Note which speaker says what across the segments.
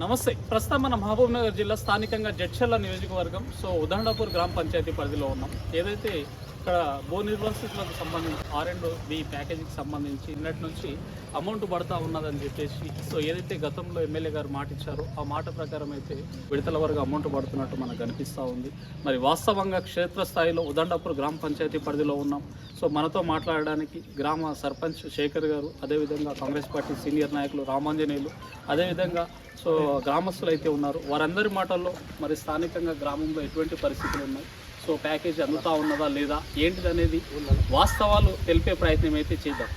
Speaker 1: నమస్తే. ప్రస్తుతం మన మహబూబ్నగర్ జిల్లా స్థానికంగా జడ్చర్ల నియోజకవర్గం ఉదండాపూర్ గ్రామ పంచాయతీ పరిధిలో ఉన్నాం. ఏదైతే ఇక్కడ భూ నిర్వాసితులకు సంబంధించి R&B ప్యాకేజీకి సంబంధించి నిన్నటి నుంచి అమౌంట్ పడతా ఉన్నదని చెప్పేసి ఏదైతే గతంలో ఎమ్మెల్యే గారు మాట ఇచ్చారో ఆ మాట ప్రకారం అయితే విడతల వరకు అమౌంట్ పడుతున్నట్టు మనకు కనిపిస్తూ ఉంది. మరి వాస్తవంగా క్షేత్రస్థాయిలో ఉదండాపూర్ గ్రామ పంచాయతీ పరిధిలో ఉన్నాం. మనతో మాట్లాడడానికి గ్రామ సర్పంచ్ శేఖర్ గారు, అదేవిధంగా కాంగ్రెస్ పార్టీ సీనియర్ నాయకులు రామాంజనేయులు, అదేవిధంగా గ్రామస్తులు అయితే ఉన్నారు. వారందరి మాటల్లో మరి స్థానికంగా గ్రామంలో ఎటువంటి పరిస్థితులు ఉన్నాయి, ప్యాకేజీ అందుతా ఉన్నదా లేదా ఏంటిది అనేది వాస్తవాలు తెలిపే ప్రయత్నం అయితే చేద్దాం.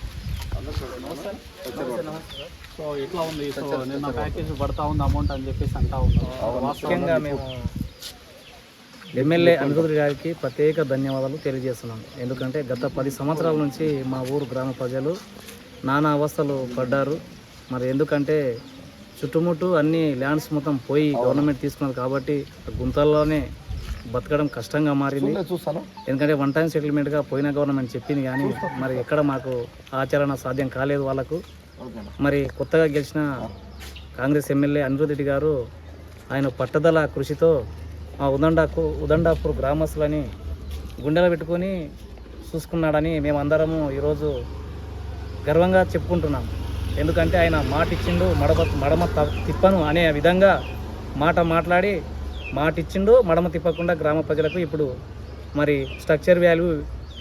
Speaker 1: ఎట్లా ఉంది నిన్న ప్యాకేజీ పడతా ఉంది అమౌంట్ అని చెప్పేసి అంటా ఉన్నారు.
Speaker 2: ముఖ్యంగా మేము ఎమ్మెల్యే అనిరుద్ధ్ గారికి ప్రత్యేక ధన్యవాదాలు తెలియజేస్తున్నాం. ఎందుకంటే గత 10 సంవత్సరాల నుంచి మా ఊరు గ్రామ ప్రజలు నానా అవస్థలు పడ్డారు. మరి ఎందుకంటే చుట్టుముట్టు అన్ని ల్యాండ్స్ మొత్తం పోయి గవర్నమెంట్ తీసుకున్నది కాబట్టి గుంతల్లోనే బతకడం కష్టంగా మారింది. ఎందుకంటే 1 టైం సెటిల్మెంట్గా పోయిన గవర్నమెంట్ చెప్పింది కానీ మరి ఎక్కడ మాకు ఆచరణ సాధ్యం కాలేదు వాళ్ళకు. మరి కొత్తగా గెలిచిన కాంగ్రెస్ ఎమ్మెల్యే అనిరుద్ధ్ రెడ్డి గారు ఆయన పట్టుదల కృషితో మా ఉదండాపూర్ గ్రామస్తులని గుండెలో పెట్టుకొని చూసుకున్నాడని మేమందరము ఈరోజు గర్వంగా చెప్పుకుంటున్నాం. ఎందుకంటే ఆయన మాట ఇచ్చిండు, మడమ తిప్పను అనే విధంగా మాట్లాడి మాట ఇచ్చిండు, మడమ తిప్పకుండా గ్రామ ప్రజలకు ఇప్పుడు మరి స్ట్రక్చర్ వాల్యూ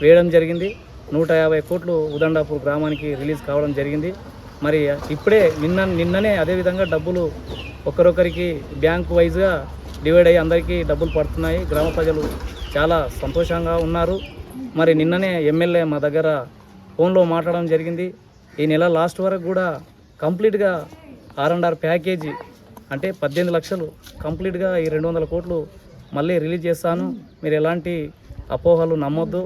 Speaker 2: వేయడం జరిగింది. 150 కోట్లు ఉదండాపూర్ గ్రామానికి రిలీజ్ కావడం జరిగింది. మరి ఇప్పుడే నిన్ననే అదేవిధంగా డబ్బులు ఒక్కరొకరికి బ్యాంకు వైజ్గా డివైడ్ అయ్యి అందరికీ డబ్బులు పడుతున్నాయి. గ్రామ ప్రజలు చాలా సంతోషంగా ఉన్నారు. మరి నిన్ననే ఎమ్మెల్యే మా దగ్గర ఫోన్లో మాట్లాడడం జరిగింది. ఈ నెల లాస్ట్ వరకు కూడా కంప్లీట్గా R&R ప్యాకేజీ అంటే 18 లక్షలు కంప్లీట్గా ఈ 200 కోట్లు మళ్ళీ రిలీజ్ చేస్తాను. మీరు ఎలాంటి అపోహలు నమ్మొద్దు.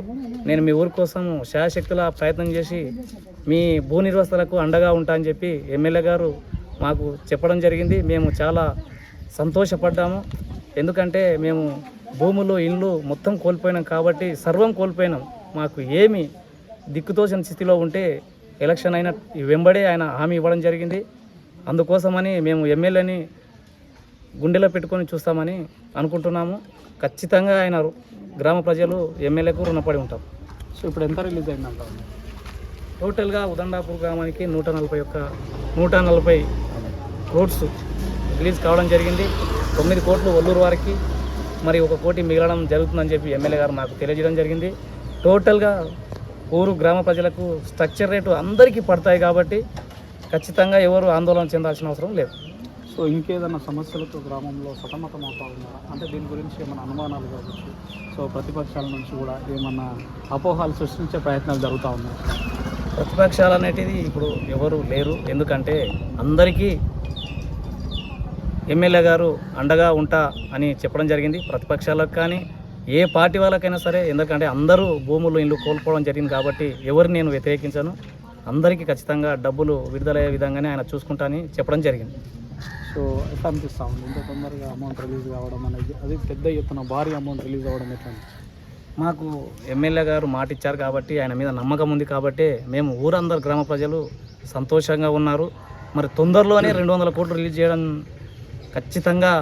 Speaker 2: నేను మీ ఊరి కోసం శాయశక్తుల ప్రయత్నం చేసి మీ భూ నిర్వాసితులకు అండగా ఉంటా అని చెప్పి ఎమ్మెల్యే గారు మాకు చెప్పడం జరిగింది. మేము చాలా సంతోషపడ్డాము. ఎందుకంటే మేము భూములు ఇండ్లు మొత్తం కోల్పోయినాం కాబట్టి సర్వం కోల్పోయినాం. మాకు ఏమి దిక్కుతోచని స్థితిలో ఉంటే ఎలక్షన్ అయిన వెంబడే ఆయన హామీ ఇవ్వడం జరిగింది. అందుకోసమని మేము ఎమ్మెల్యేని గుండెలో పెట్టుకొని చూస్తామని అనుకుంటున్నాము. ఖచ్చితంగా ఆయన గ్రామ ప్రజలు ఎమ్మెల్యేకు రుణపడి ఉంటాం.
Speaker 1: ఇప్పుడు ఎంత రిలీజ్ అయిందంటారు?
Speaker 2: టోటల్గా ఉదండాపూర్ గ్రామానికి 140 క్రోడ్స్ రిలీజ్ కావడం జరిగింది. 9 కోట్లు ఒల్లూరు వారికి, మరి 1 కోటి మిగలడం జరుగుతుందని చెప్పి ఎమ్మెల్యే గారు మాకు తెలియజేయడం జరిగింది. టోటల్గా ఊరు గ్రామ ప్రజలకు స్ట్రక్చర్ రేటు అందరికీ పడతాయి కాబట్టి ఖచ్చితంగా ఎవరు ఆందోళన చెందాల్సిన అవసరం లేదు.
Speaker 1: ఇంకేదైనా సమస్యలతో గ్రామంలో సతమతం అవుతా ఉన్నారా? అంటే దీని గురించి ఏమైనా అనుమానాలు కావచ్చు, ప్రతిపక్షాల నుంచి కూడా ఏమన్నా అపోహాలు సృష్టించే ప్రయత్నాలు జరుగుతూ ఉన్నాయి?
Speaker 2: ప్రతిపక్షాలు అనేటిది ఇప్పుడు ఎవరు లేరు. ఎందుకంటే అందరికీ ఎమ్మెల్యే గారు అండగా ఉంటా అని చెప్పడం జరిగింది. ప్రతిపక్షాలకు కానీ ఏ పార్టీ వాళ్ళకైనా సరే, ఎందుకంటే అందరూ భూములు ఇల్లు కోల్పోవడం జరిగింది కాబట్టి ఎవరిని నేను వ్యతిరేకించను. అందరికీ ఖచ్చితంగా డబ్బులు విడుదలయ్యే విధంగానే ఆయన చూసుకుంటానని చెప్పడం జరిగింది.
Speaker 1: ఎట్లా అనిపిస్తూ ఉంది ఇంత తొందరగా అమౌంట్ రిలీజ్ కావడం అనేది? అది పెద్ద ఎత్తున భారీ అమౌంట్ రిలీజ్ అవ్వడం ఎట్లా?
Speaker 2: మాకు ఎమ్మెల్యే గారు మాట ఇచ్చారు కాబట్టి ఆయన మీద నమ్మకం ఉంది కాబట్టి మేము ఊరందరు గ్రామ ప్రజలు సంతోషంగా ఉన్నారు. మరి తొందరలోనే 200 కోట్లు రిలీజ్ చేయడం ఖచ్చితంగా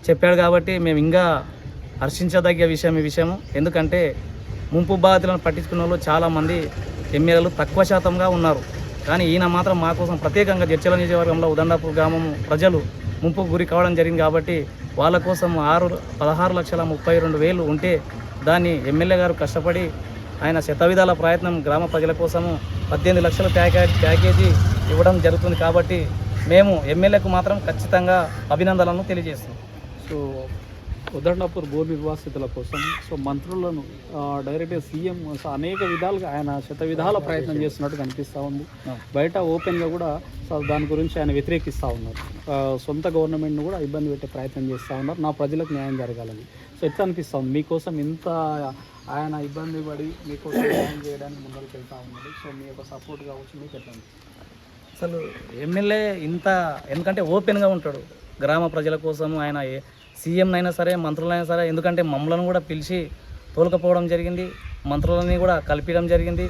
Speaker 2: చెప్పాడు కాబట్టి మేము ఇంకా హర్షించదగ్గ ఈ విషయము. ఎందుకంటే ముంపు బాధితులను పట్టించుకున్న వాళ్ళు చాలామంది ఎమ్మెల్యేలు తక్కువ శాతంగా ఉన్నారు. కానీ ఈయన మాత్రం మా కోసం ప్రత్యేకంగా జడ్చర్ల నియోజకవర్గంలో ఉదండాపూర్ గ్రామం ప్రజలు ముంపుకు గురి కావడం జరిగింది కాబట్టి వాళ్ళ కోసం 16,32,000 ఉంటే దాన్ని ఎమ్మెల్యే గారు కష్టపడి ఆయన శతవిధాల ప్రయత్నం గ్రామ ప్రజల కోసము 18 లక్షల ప్యాకేజీ ఇవ్వడం జరుగుతుంది కాబట్టి మేము ఎమ్మెల్యేకు మాత్రం ఖచ్చితంగా అభినందనలను తెలియజేస్తున్నాం.
Speaker 1: ఉదండాపూర్ భూ నిర్వాసితుల కోసం మంత్రులను డైరెక్ట్గా సీఎం అనేక విధాలుగా ఆయన శతవిధాల ప్రయత్నం చేస్తున్నట్టు కనిపిస్తూ ఉంది. బయట ఓపెన్గా కూడా దాని గురించి ఆయన వ్యతిరేకిస్తూ ఉన్నారు. సొంత గవర్నమెంట్ను కూడా ఇబ్బంది పెట్టే ప్రయత్నం చేస్తూ ఉన్నారు. నా ప్రజలకు న్యాయం జరగాలని. ఎట్లా అనిపిస్తూ ఉంది మీకోసం ఇంత ఆయన ఇబ్బంది పడి మీకోసం న్యాయం చేయడానికి ముందరికి వెళ్తూ ఉన్నాడు? మీ యొక్క సపోర్ట్ కావచ్చు, మీకు ఎట్లా
Speaker 2: అసలు ఎమ్మెల్యే ఇంత ఎందుకంటే ఓపెన్గా ఉంటాడు గ్రామ ప్రజల కోసం. ఆయన సీఎంనైనా సరే మంత్రులైనా సరే, ఎందుకంటే మమ్మల్ని కూడా పిలిచి తోలుకపోవడం జరిగింది, మంత్రులని కూడా కలిపించడం జరిగింది.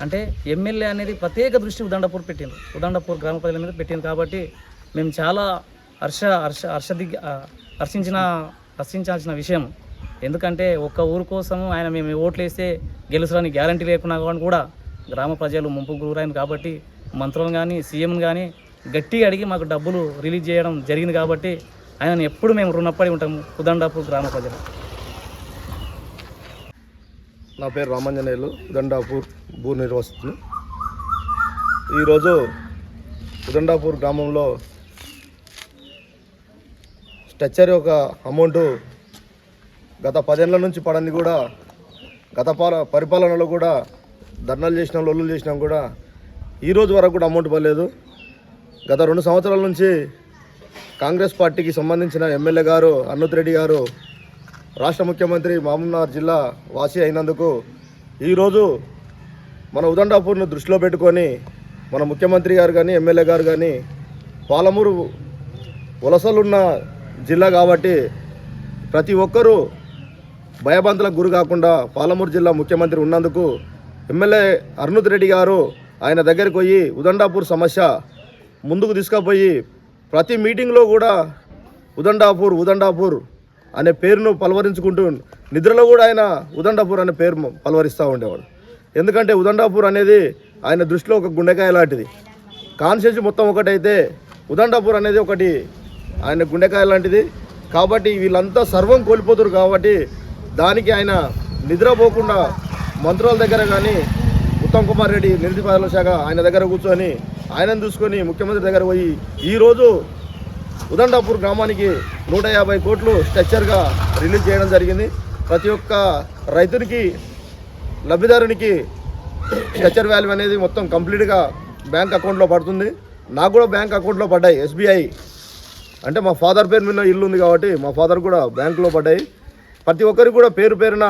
Speaker 2: అంటే ఎమ్మెల్యే అనేది ప్రత్యేక దృష్టి ఉదండాపూర్ గ్రామ ప్రజల మీద పెట్టింది కాబట్టి మేము చాలా హర్షించాల్సిన విషయం. ఎందుకంటే ఒక్క ఊరు కోసం ఆయన మేము ఓట్లు వేస్తే గెలుచులని గ్యారంటీ లేకున్నా కూడా గ్రామ ప్రజలు ముంపుకు గురైంది కాబట్టి మంత్రులను కానీ సీఎంని కానీ గట్టిగా అడిగి మాకు డబ్బులు రిలీజ్ చేయడం జరిగింది కాబట్టి ఆయనను ఎప్పుడు మేము రుణపడి ఉంటాము ఉదండాపూర్ గ్రామ ప్రజలు.
Speaker 3: నా పేరు రామాంజనేయులు, ఉదండాపూర్ భూ నిర్వాసితులు. ఈరోజు ఉదండాపూర్ గ్రామంలో స్ట్రక్చర్ యొక్క అమౌంటు గత 10 ఏళ్ల నుంచి పడని కూడా గత పరిపాలనలో కూడా ధర్నాలు చేసినాం, లొల్లులు చేసినాం కూడా ఈరోజు వరకు కూడా అమౌంట్ పడలేదు. గత 2 సంవత్సరాల నుంచి కాంగ్రెస్ పార్టీకి సంబంధించిన ఎమ్మెల్యే గారు అన్నుత్ రెడ్డి గారు రాష్ట్ర ముఖ్యమంత్రి మహబూబ్నగర్ జిల్లా వాసి అయినందుకు ఈరోజు మన ఉదండాపూర్ను దృష్టిలో పెట్టుకొని మన ముఖ్యమంత్రి గారు కానీ ఎమ్మెల్యే గారు కానీ పాలమూరు వలసలున్న జిల్లా కాబట్టి ప్రతి ఒక్కరూ భయభంతులకు గురి కాకుండా పాలమూరు జిల్లా ముఖ్యమంత్రి ఉన్నందుకు ఎమ్మెల్యే అరుణ్ రెడ్డి గారు ఆయన దగ్గరికి పోయి ఉదండాపూర్ సమస్య ముందుకు తీసుకుపోయి ప్రతి మీటింగ్లో కూడా ఉదండాపూర్ అనే పేరును పలవరించుకుంటూ నిద్రలో కూడా ఆయన ఉదండాపూర్ అనే పేరు పలవరిస్తూ ఉండేవాడు. ఎందుకంటే ఉదండాపూర్ అనేది ఆయన దృష్టిలో ఒక గుండెకాయ లాంటిది. కాన్స్టిట్యూన్సీ మొత్తం ఒకటైతే ఉదండాపూర్ అనేది ఒకటి ఆయన గుండెకాయ లాంటిది. కాబట్టి వీళ్ళంతా సర్వం కోల్పోతారు కాబట్టి దానికి ఆయన నిద్రపోకుండా మంత్రుల దగ్గర కానీ ఉత్తమ్ కుమార్ రెడ్డి నీటిపారుదల శాఖ ఆయన దగ్గర కూర్చొని ఆయనను చూసుకొని ముఖ్యమంత్రి దగ్గర పోయి ఈరోజు ఉదండాపూర్ గ్రామానికి 150 కోట్లు స్ట్రక్చర్గా రిలీజ్ చేయడం జరిగింది. ప్రతి ఒక్క రైతునికి లబ్ధిదారునికి స్ట్రక్చర్ వాల్యూ అనేది మొత్తం కంప్లీట్గా బ్యాంక్ అకౌంట్లో పడుతుంది. నాకు కూడా బ్యాంక్ అకౌంట్లో పడ్డాయి. ఎస్బీఐ అంటే మా ఫాదర్ పేరు మీద ఇల్లు ఉంది కాబట్టి మా ఫాదర్ కూడా బ్యాంకులో పడ్డాయి. ప్రతి ఒక్కరికి కూడా పేరున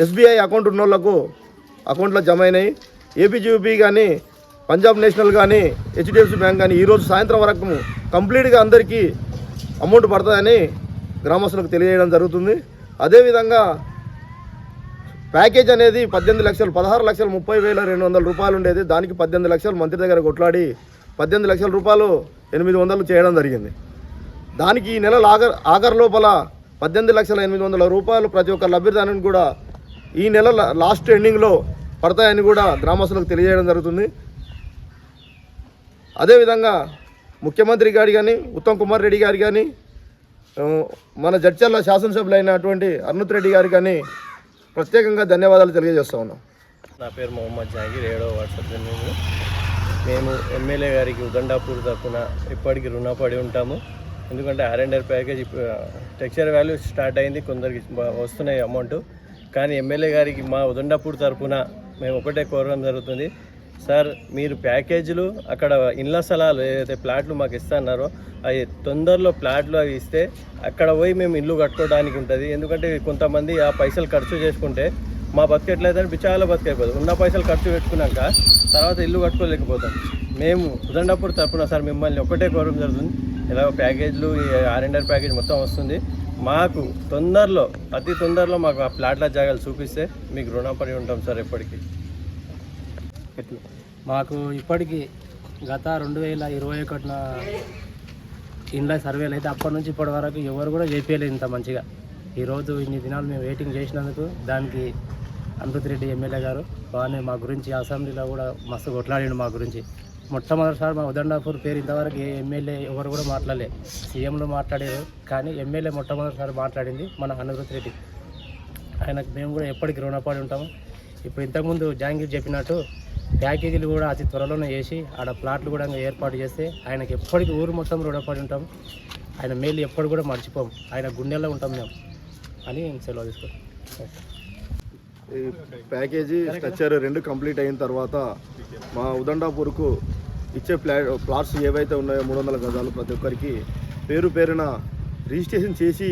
Speaker 3: ఎస్బీఐ అకౌంట్ ఉన్న వాళ్ళకు అకౌంట్లో జమ అయినాయి. ఏపీజీపీ కానీ పంజాబ్ నేషనల్ కానీ హెచ్డిఎఫ్సి బ్యాంక్ కానీ ఈరోజు సాయంత్రం వరకు కంప్లీట్గా అందరికీ అమౌంట్ పడుతుందని గ్రామస్తులకు తెలియజేయడం జరుగుతుంది. అదేవిధంగా ప్యాకేజ్ అనేది 16,30,200 రూపాయలు ఉండేది. దానికి 18 లక్షలు మంత్రి దగ్గర కొట్లాడి 18 లక్షల రూపాయలు 800 చేయడం జరిగింది. దానికి ఈ నెల ఆఖరు లోపల 18,800,000 రూపాయలు ప్రతి ఒక్క లబ్ధిదారునికి కూడా ఈ నెల లాస్ట్ ఎండింగ్లో పడతాయని కూడా గ్రామస్తులకు తెలియజేయడం జరుగుతుంది. అదేవిధంగా ముఖ్యమంత్రి గారు కానీ ఉత్తమ్ కుమార్ రెడ్డి గారు కానీ మన జడ్చర్ల శాసనసభ్యులు అయినటువంటి అరుణ్ రెడ్డి గారు కానీ ప్రత్యేకంగా ధన్యవాదాలు తెలియజేస్తూ ఉన్నాం.
Speaker 4: నా పేరు మొహమ్మద్ జహాంగీర్, 7వ వార్డు సభ్యులు. మేము ఎమ్మెల్యే గారికి ఉదండాపూర్ తరఫున ఇప్పటికీ రుణపడి ఉంటాము. ఎందుకంటే R&R package structure value start అయింది, కొందరికి వస్తున్నాయి అమౌంట్. కానీ ఎమ్మెల్యే గారికి మా ఉదండాపూర్ తరఫున మేము ఒకటే కోరడం జరుగుతుంది. సార్, మీరు ప్యాకేజీలు అక్కడ ఇళ్ల స్థలాలు ఏదైతే ప్లాట్లు మాకు ఇస్తున్నారో అవి తొందరలో ప్లాట్లు అవి ఇస్తే అక్కడ పోయి మేము ఇల్లు కట్టుకోవడానికి ఉంటుంది. ఎందుకంటే కొంతమంది ఆ పైసలు ఖర్చు చేసుకుంటే మా బతికెట్లయితే చాలా బతికైపోతుంది. ఉన్న పైసలు ఖర్చు పెట్టుకున్నాక తర్వాత ఇల్లు కట్టుకోలేకపోతాం. మేము ఉదండాపూర్ తరఫున సార్ మిమ్మల్ని ఒకటే కోరడం జరుగుతుంది. ఇలా ప్యాకేజీలు R&R ప్యాకేజ్ మొత్తం వస్తుంది. మాకు అతి తొందరలో మాకు ఆ ప్లాట్ల జాగాలు చూపిస్తే మీకు రుణపడి ఉంటాం సార్. ఎప్పటికీ
Speaker 5: మాకు ఇప్పటికీ గత 2021 ఇండ్ల సర్వేలు అయితే అప్పటి నుంచి ఇప్పటి వరకు ఎవరు కూడా చేపించలేదు ఇంత మంచిగా. ఈరోజు ఇన్ని దినాలు మేము వెయిటింగ్ చేసినందుకు దానికి అమృత్ రెడ్డి ఎమ్మెల్యే గారు బాగానే మా గురించి అసెంబ్లీలో కూడా మస్తు కొట్లాడిండు మా గురించి. మొట్టమొదటిసారి మా ఉదండాపూర్ పేరు ఇంతవరకు ఏ ఎమ్మెల్యే ఎవరు కూడా మాట్లాడలేదు. సీఎంలు మాట్లాడారు కానీ ఎమ్మెల్యే మొట్టమొదటిసారి మాట్లాడింది మన అమృత్ రెడ్డి. ఆయనకు మేము కూడా ఎప్పటికీ రుణపడి ఉంటాము. ఇప్పుడు ఇంతకుముందు జహాంగీర్ చెప్పినట్టు ప్యాకేజీలు కూడా అతి త్వరలోనే చేసి ఆడ ప్లాట్లు కూడా ఏర్పాటు చేస్తే ఆయనకి ఎప్పటికీ ఊరు మొత్తం రుణపడి ఉంటాం. ఆయన మేలు ఎప్పుడు కూడా మర్చిపోం, ఆయన గుండెల్లో ఉంటాం మేము అని సెలవు తీసుకుంటాం.
Speaker 3: ఈ ప్యాకేజీ స్ట్రక్చర్ 2 కంప్లీట్ అయిన తర్వాత మా ఉదండాపూర్కు ఇచ్చే ప్లాట్స్ ఏవైతే ఉన్నాయో 300 గజాలు ప్రతి ఒక్కరికి పేరున రిజిస్ట్రేషన్ చేసి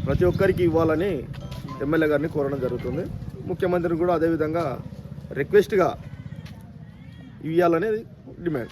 Speaker 3: ప్రతి ఒక్కరికి ఇవ్వాలని ఎమ్మెల్యే గారిని కోరడం జరుగుతుంది. ముఖ్యమంత్రిని కూడా అదేవిధంగా రిక్వెస్ట్గా ఇవ్వాలనేది డిమాండ్.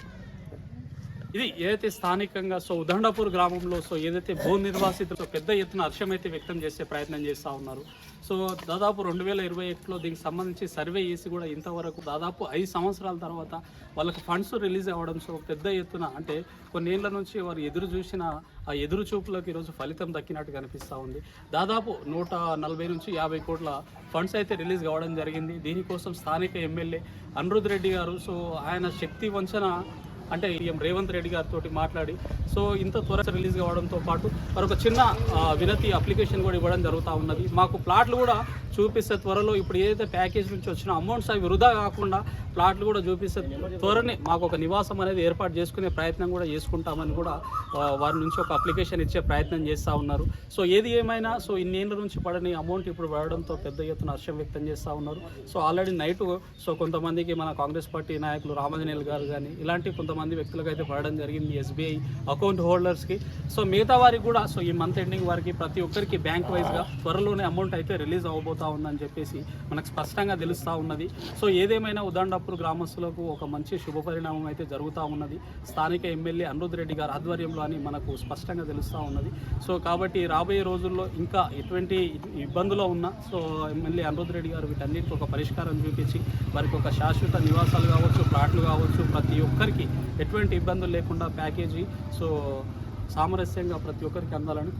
Speaker 1: ఇది ఏదైతే స్థానికంగా సో ఉదండాపూర్ గ్రామంలో సో ఏదైతే భూ నిర్వాసితులు పెద్ద ఎత్తున హర్షం అయితే వ్యక్తం చేసే ప్రయత్నం చేస్తూ ఉన్నారు. సో దాదాపు 2021లో దీనికి సంబంధించి సర్వే చేసి కూడా ఇంతవరకు దాదాపు 5 సంవత్సరాల తర్వాత వాళ్ళకి ఫండ్స్ రిలీజ్ అవ్వడం, సో పెద్ద ఎత్తున అంటే కొన్నేళ్ల నుంచి వారు ఎదురు చూసిన ఆ ఎదురు చూపులకు ఈరోజు ఫలితం దక్కినట్టు కనిపిస్తూ ఉంది. దాదాపు 140 నుంచి 50 కోట్ల ఫండ్స్ అయితే రిలీజ్ కావడం జరిగింది. దీనికోసం స్థానిక ఎమ్మెల్యే అనిరుద్ రెడ్డి గారు సో ఆయన శక్తి వంచన అంటే రేవంత్ రెడ్డి గారితో మాట్లాడి సో ఇంత త్వరగా రిలీజ్ కావడంతో పాటు మరొక చిన్న వినతి అప్లికేషన్ కూడా ఇవ్వడం జరుగుతూ ఉన్నది. మాకు ప్లాట్లు కూడా చూపిస్తే త్వరలో ఇప్పుడు ఏదైతే ప్యాకేజ్ నుంచి వచ్చిన అమౌంట్స్ అవి వృధా కాకుండా ప్లాట్లు కూడా చూపిస్తే త్వరనే మాకు ఒక నివాసం అనేది ఏర్పాటు చేసుకునే ప్రయత్నం కూడా చేసుకుంటామని కూడా వారి నుంచి ఒక అప్లికేషన్ ఇచ్చే ప్రయత్నం చేస్తూ ఉన్నారు. సో ఏది ఏమైనా సో ఇన్నేళ్ళ నుంచి పడని అమౌంట్ ఇప్పుడు పడడంతో పెద్ద ఎత్తున హర్షం వ్యక్తం చేస్తూ ఉన్నారు. సో ఆల్రెడీ నైట్ సో కొంతమందికి మన కాంగ్రెస్ పార్టీ నాయకులు రామాంజనేయులు గారు కానీ ఇలాంటి కొంతమంది వ్యక్తులకు అయితే పడడం జరిగింది SBI అకౌంట్ హోల్డర్స్కి. సో మిగతా వారికి కూడా సో ఈ మంత్ ఎండింగ్ వారికి ప్రతి ఒక్కరికి బ్యాంక్ వైజ్గా త్వరలోనే అమౌంట్ అయితే రిలీజ్ అవ్వబోతా ఉందని చెప్పేసి మనకు స్పష్టంగా తెలుస్తూ ఉన్నది. సో ఏదేమైనా ఉదండాపూర్ గ్రామస్తులకు ఒక మంచి శుభ పరిణామం అయితే జరుగుతూ ఉన్నది స్థానిక ఎమ్మెల్యే అనిరుద్ రెడ్డి గారి ఆధ్వర్యంలో అని మనకు స్పష్టంగా తెలుస్తూ ఉన్నది. సో కాబట్టి రాబోయే రోజుల్లో ఇంకా ఎటువంటి ఇబ్బందులు ఉన్నా సో ఎమ్మెల్యే అనిరుద్ రెడ్డి గారు వీటన్నిటికీ ఒక పరిష్కారం చూపించి వారికి ఒక శాశ్వత నివాసాలు కావచ్చు, ప్లాట్లు కావచ్చు, ప్రతి ఒక్కరికి ఎటువంటి ఇబ్బందులు లేకుండా ప్యాకేజీ సో సామరస్యంగా ప్రతి ఒక్కరికి అందాలని